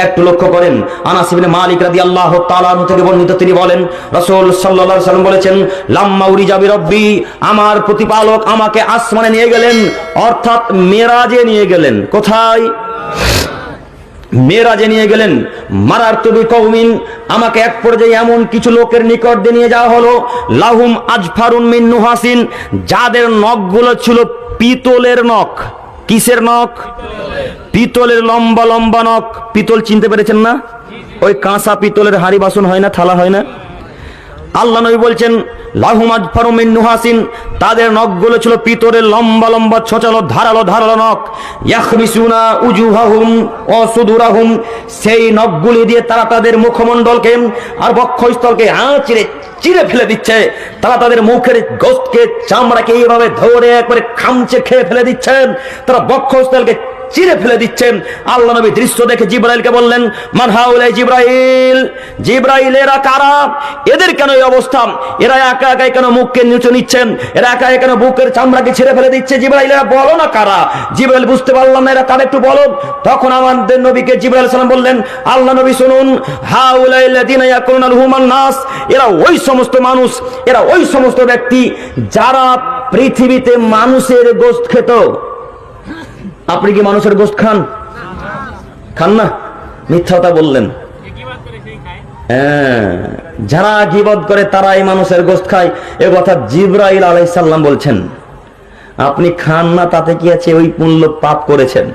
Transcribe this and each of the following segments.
একটু লক্ষ্য করেন, আনাস ইবনে মালিক রাদিয়াল্লাহু তাআলা আনহু থেকে বর্ণিত, তিনি বলেন রাসূল সাল্লাল্লাহু আলাইহি ওয়াসাল্লাম বলেছেন, লাম্মা উরিজা বিরব্বি, আমার প্রতিপালক আমাকে আসমানে নিয়ে গেলেন, অর্থাৎ মেরাজে নিয়ে গেলেন। কোথায়? মেরাজে নিয়ে গেলেন। মারারতু বিকওমিন, আমাকে এক পর্যায়ে এমন কিছু লোকের নিকট দিয়ে নিয়ে যাওয়া হলো, লাহুম আজফারুন মিন নুহাসিন, যাদের নখগুলো ছিল পিতলের নখ। কিসের নখ? পিতলের লম্বা লম্বা নখ। পিতল চিনতে পেরেছেন না? ওই কাঁচা পিতলের হাড়ি বাসন হয় না, থালা হয় না? আল্লাহ নবী বলছেন লাহুম আজফারুন মিন নুহাসিন, তাদের নখগুলো ছিল পিতলের লম্বা লম্বা ছোচালো ধারালো ধারালো নখ। ইয়াখমিসুনা উজুহাহুম ওয়া সুদুরাহুম, সেই নখগুলি দিয়ে তারা তাদের মুখমণ্ডলকে আর বক্ষস্থলকে চিরে চিরে ফেলে দিচ্ছে। তারা তাদের মুখের গোশতকে, চামড়াকে এইভাবে ধরে একবারে খামচে খেয়ে ফেলে দিচ্ছেন, তারা বক্ষস্থলকে চিরে ফেলে দিচ্ছেন। আল্লাহ নবী দৃশ্য দেখে জিবরাইলকে বললেন, মান হাউলাই জিবরাইল, জিবরাইল এরা কারা? এদের কেন এই অবস্থা? এরা একা একাই কেন মুখকে নিচে নিচ্ছেন? এরা একা একা কেন বুকের চামড়াকে ছিঁড়ে ফেলে দিচ্ছে? জিবরাইল এরা বলো না কারা? জিবরাইল বুঝতে পারলাম না এরা কারা, একটু বলো। তখন আমাদের নবীকে জিবরাইল সালাম বললেন, আল্লাহ নবী শুনুন, হাউলাই লাযিনা ইয়াকুলুনা লুহুমান নাস, এরা ওই সমস্ত মানুষ, এরা ওই সমস্ত ব্যক্তি যারা পৃথিবীতে মানুষের গোশত খেত। আপনি কি মানুষের গোশত খান? খান না, মিথ্যা কথা বললেন। হ্যাঁ, যারা গীবত করে তারা এই মানুষের গোশত খায়, এ কথা জিবরাইল আলাইহিস সালাম বলছেন। আপনি খান না, তাতে কি আছে? ওই পুণ্য পাপ করেছেন।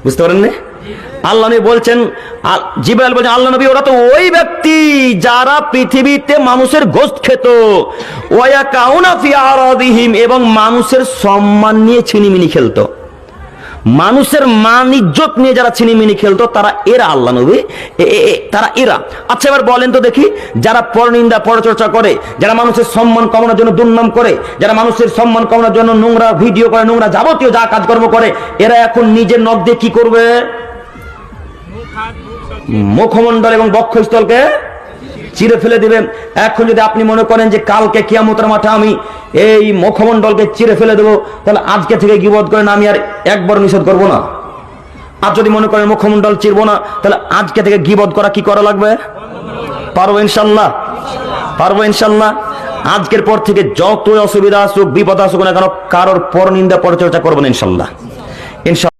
বুঝতে পারেন না? আল্লাহ নবী বলছেন, জিবরাইল বলছেন, আল্লাহ নবী ওরা তো ওই ব্যক্তি যারা পৃথিবীতে মানুষের গোশত খেত, ওয়া কাউনা ফি আরাদিহিম, এবং মানুষের সম্মান নিয়ে ছিনিমিনি খেলতো। মানুষের মান ইজ্জত নিয়ে যারা ছিনিমিনি খেলতো, তারা এরা আল্লাহ নবী, তারা এরা। আচ্ছা এবার বলেন তো দেখি, যারা পরনিন্দা পরচর্চা করে, যারা মানুষের সম্মান কমানোর জন্য দুর্নাম করে, যারা মানুষের সম্মান কমানোর জন্য নোংরা ভিডিও করে, নোংরা যাবতীয় যা কাজকর্ম করে, এরা এখন নিজের নখ দিয়ে কি করবে? মুখমণ্ডল এবং বক্ষস্থলকে চিরে ফেলে দিবেন। এখন যদি আপনি মনে করেন যে কালকে কিয়ামতের মাঠে আমি এই মুখমণ্ডলকে চিরে ফেলে দেবো, তাহলে আজকে থেকে গীবত করেন আমি আর একবার নিষেধ করব না। আর যদি মনে করেন মুখমণ্ডল চিরবো না, তাহলে আজকে থেকে গীবত করা কি করা লাগবে? পারবো ইনশাল্লাহ? পারবো ইনশাল্লাহ? আজকের পর থেকে যত অসুবিধা আসুক, বিপদ আসুক না কেন, কারোর পরনিন্দা পরচর্চা করবো না ইনশাল্লাহ। ইনশাল্লাহ।